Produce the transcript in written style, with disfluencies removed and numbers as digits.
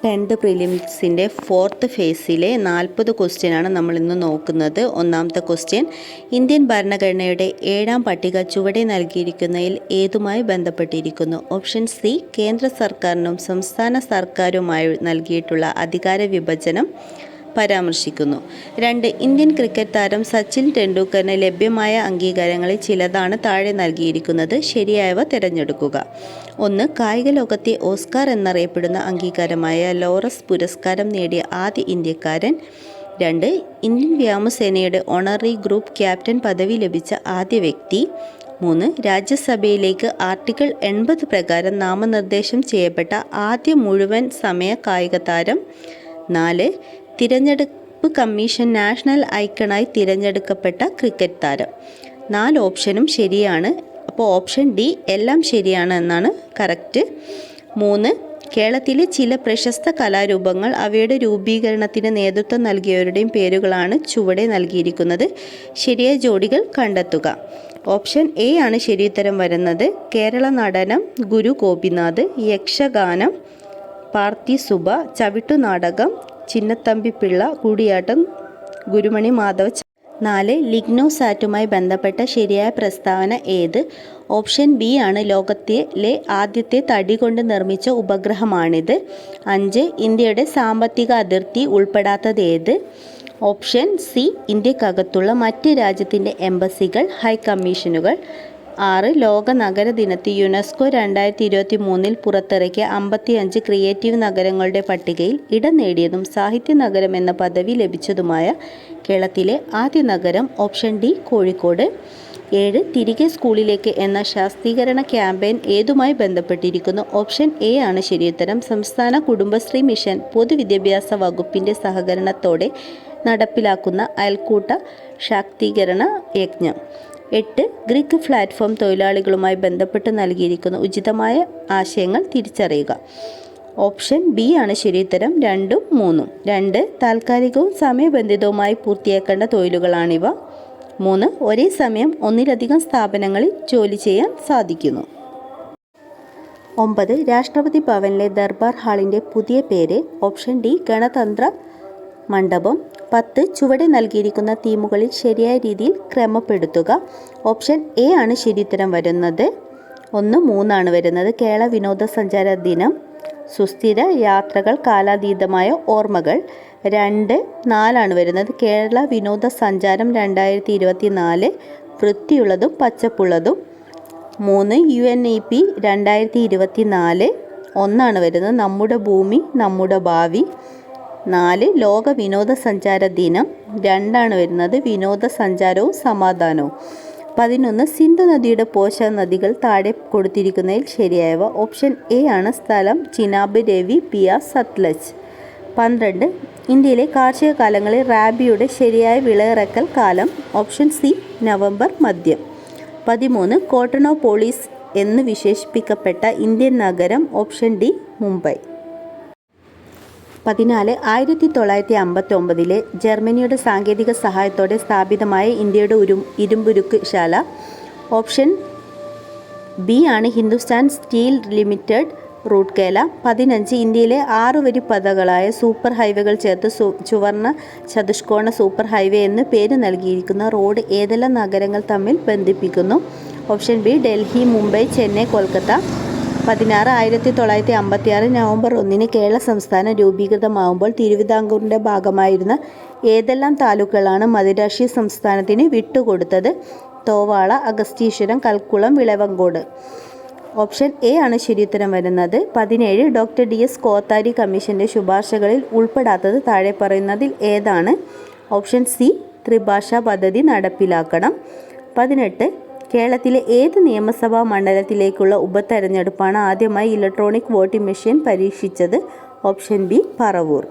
10th പ്രിലിംസിൻ്റെ 4th ഫേസിലെ 40 ക്വസ്റ്റ്യനാണ് നമ്മളിന്ന് നോക്കുന്നത്. ഒന്നാമത്തെ ക്വസ്റ്റ്യൻ, ഇന്ത്യൻ ഭരണഘടനയുടെ 7ാം പട്ടിക ചുവടെ നൽകിയിരിക്കുന്നതിൽ ഏതുമായി ബന്ധപ്പെട്ടിരിക്കുന്നു? ഓപ്ഷൻ സി, കേന്ദ്ര സർക്കാരിനും സംസ്ഥാന സർക്കാരുമായി നൽകിയിട്ടുള്ള അധികാര വിഭജനം പരാമർശിക്കുന്നു. 2, ഇന്ത്യൻ ക്രിക്കറ്റ് താരം സച്ചിൻ ടെണ്ടുൽക്കറിന് ലഭ്യമായ അംഗീകാരങ്ങളിൽ ചിലതാണ് താഴെ നൽകിയിരിക്കുന്നത്. ശരിയായവ തിരഞ്ഞെടുക്കുക. 1, കായിക ലോകത്തെ ഓസ്കാർ എന്നറിയപ്പെടുന്ന അംഗീകാരമായ ലോറസ് പുരസ്കാരം നേടിയ ആദ്യ ഇന്ത്യക്കാരൻ. 2, ഇന്ത്യൻ വ്യോമസേനയുടെ ഓണററി ഗ്രൂപ്പ് ക്യാപ്റ്റൻ പദവി ലഭിച്ച ആദ്യ വ്യക്തി. 3, രാജ്യസഭയിലേക്ക് ആർട്ടിക്കിൾ 80 പ്രകാരം നാമനിർദ്ദേശം ചെയ്യപ്പെട്ട ആദ്യ മുഴുവൻ സമയ കായിക താരം. 4, തിരഞ്ഞെടുപ്പ് കമ്മീഷൻ നാഷണൽ ഐക്കണായി തിരഞ്ഞെടുക്കപ്പെട്ട ക്രിക്കറ്റ് താരം. 4 ഓപ്ഷനും ശരിയാണ്. അപ്പോൾ ഓപ്ഷൻ ഡി എല്ലാം ശരിയാണ് എന്നാണ് കറക്റ്റ്. 3, കേരളത്തിലെ ചില പ്രശസ്ത കലാരൂപങ്ങൾ അവയുടെ രൂപീകരണത്തിന് നേതൃത്വം നൽകിയവരുടെയും പേരുകളാണ് ചുവടെ നൽകിയിരിക്കുന്നത്. ശരിയായ ജോഡികൾ കണ്ടെത്തുക. ഓപ്ഷൻ എ ആണ് ശരിയുത്തരം വരുന്നത്. കേരള നടനം ഗുരു ഗോപിനാഥ്, യക്ഷഗാനം പാർത്തി സുബ, ചവിട്ടുനാടകം ചിന്നത്തമ്പിപ്പിള്ള, കൂടിയാട്ടം ഗുരുമണി മാധവ. 4, ലിഗ്നോസാറ്റുമായി ബന്ധപ്പെട്ട ശരിയായ പ്രസ്താവന ഏത്? ഓപ്ഷൻ ബി ആണ് ലോകത്തിലെ ആദ്യത്തെ തടി കൊണ്ട് നിർമ്മിച്ച ഉപഗ്രഹമാണിത്. 5, ഇന്ത്യയുടെ സാമ്പത്തിക അതിർത്തി ഉൾപ്പെടാത്തത് ഏത്? ഓപ്ഷൻ സി, ഇന്ത്യക്കകത്തുള്ള മറ്റ് രാജ്യത്തിൻ്റെ എംബസികൾ, ഹൈക്കമ്മീഷനുകൾ. 6, ലോക നഗര ദിനത്തിൽ യുനെസ്കോ 2023 പുറത്തിറക്കിയ 55 ക്രിയേറ്റീവ് നഗരങ്ങളുടെ പട്ടികയിൽ ഇടം നേടിയതും സാഹിത്യ നഗരം എന്ന പദവി ലഭിച്ചതുമായ കേരളത്തിലെ ആദ്യ നഗരം. Option D, Kozhikode. 7, തിരികെ സ്കൂളിലേക്ക് എന്ന ശാക്തീകരണ ക്യാമ്പയിൻ ഏതുമായി ബന്ധപ്പെട്ടിരിക്കുന്നു? ഓപ്ഷൻ എ ആണ് ശരിയുത്തരം. സംസ്ഥാന കുടുംബശ്രീ മിഷൻ പൊതുവിദ്യാഭ്യാസ വകുപ്പിൻ്റെ സഹകരണത്തോടെ നടപ്പിലാക്കുന്ന അയൽക്കൂട്ട ശാക്തീകരണ യജ്ഞം. 8, ഗ്രീക്ക് പ്ലാറ്റ്ഫോം തൊഴിലാളികളുമായി ബന്ധപ്പെട്ട് നൽകിയിരിക്കുന്ന ഉചിതമായ ആശയങ്ങൾ തിരിച്ചറിയുക. ഓപ്ഷൻ ബി ആണ് ശരിയുത്തരം. 2ഉം 3ഉം. 2, താൽക്കാലികവും സമയബന്ധിതവുമായി പൂർത്തിയാക്കേണ്ട തൊഴിലുകളാണിവ. 3, ഒരേ സമയം ഒന്നിലധികം സ്ഥാപനങ്ങളിൽ ജോലി ചെയ്യാൻ സാധിക്കുന്നു. 9, രാഷ്ട്രപതി ഭവനിലെ ദർബാർ ഹാളിൻ്റെ പുതിയ പേര്. ഓപ്ഷൻ ഡി, ഗണതന്ത്ര മണ്ഡപം. 10, ചുവടെ നൽകിയിരിക്കുന്ന തീമുകളിൽ ശരിയായ രീതിയിൽ ക്രമപ്പെടുത്തുക. ഓപ്ഷൻ എ ആണ് ശരിയുത്തരം വരുന്നത്. 1, 3 ആണ് വരുന്നത്. കേരള വിനോദസഞ്ചാര ദിനം. സുസ്ഥിര യാത്രകൾ, കാലാതീതമായ ഓർമ്മകൾ. 2, 4 ആണ് വരുന്നത്. കേരള വിനോദസഞ്ചാരം 2024, വൃത്തിയുള്ളതും പച്ചപ്പുള്ളതും. 3, UNEP 2024. 1 ആണ് വരുന്നത്. നമ്മുടെ ഭൂമി നമ്മുടെ ഭാവി. 4, ലോക വിനോദസഞ്ചാര ദിനം. 2 ആണ് വരുന്നത്. വിനോദസഞ്ചാരവും സമാധാനവും. 11, സിന്ധു നദിയുടെ പോഷക നദികൾ താഴെ കൊടുത്തിരിക്കുന്നതിൽ ശരിയായവ. ഓപ്ഷൻ എ ആണ് സ്ഥലം ചിനാബ്, രവി, ബിയാസ്, സത്ലജ്. 12, ഇന്ത്യയിലെ കാർഷിക കാലങ്ങളിൽ റാബിയുടെ ശരിയായ വിളയിറക്കൽ കാലം. ഓപ്ഷൻ സി, നവംബർ മധ്യം. 13, കോട്ടണോപോളിസ് എന്ന് വിശേഷിപ്പിക്കപ്പെട്ട ഇന്ത്യൻ നഗരം. Option d, Mumbai. 14, 1959 ജർമ്മനിയുടെ സാങ്കേതിക സഹായത്തോടെ സ്ഥാപിതമായ ഇന്ത്യയുടെ ഇരുമ്പുരുക്ക് ശാല. ഓപ്ഷൻ ബി ആണ് ഹിന്ദുസ്ഥാൻ സ്റ്റീൽ ലിമിറ്റഡ്, റൂർക്കേല. 15, ഇന്ത്യയിലെ 6 വരി പാതകളായ സൂപ്പർ ഹൈവേകൾ ചേർത്ത് ചുവർണ്ണ ചതുഷ്കോണ സൂപ്പർ ഹൈവേ എന്ന് പേര് നൽകിയിരിക്കുന്ന റോഡ് ഏതെല്ലാം നഗരങ്ങൾ തമ്മിൽ ബന്ധിപ്പിക്കുന്നു? Option B, Delhi, Mumbai, Chennai, Kolkata. 16, 1956 November 1 Kerala സംസ്ഥാനം രൂപീകൃതമാകുമ്പോൾ തിരുവിതാംകൂറിൻ്റെ ഭാഗമായിരുന്ന ഏതെല്ലാം താലൂക്കുകളാണ് മദിരാശി സംസ്ഥാനത്തിന് വിട്ടുകൊടുത്തത്? തോവാള, അഗസ്തീശ്വരം, കൽക്കുളം, വിളവങ്കോട്. ഓപ്ഷൻ എ ആണ് ശരിയുത്തരം വരുന്നത്. 17, ഡോക്ടർ DS കോത്താരി കമ്മീഷൻ്റെ ശുപാർശകളിൽ ഉൾപ്പെടാത്തത് താഴെ പറയുന്നതിൽ ഏതാണ്? ഓപ്ഷൻ സി, ത്രിഭാഷാ പദ്ധതി നടപ്പിലാക്കണം. 18, കേരളത്തിലെ ഏത് നിയമസഭാ മണ്ഡലത്തിലേക്കുള്ള ഉപതെരഞ്ഞെടുപ്പാണ് ആദ്യമായി ഇലക്ട്രോണിക് വോട്ടിംഗ് മെഷീൻ പരീക്ഷിച്ചത്? Option B, Paravur.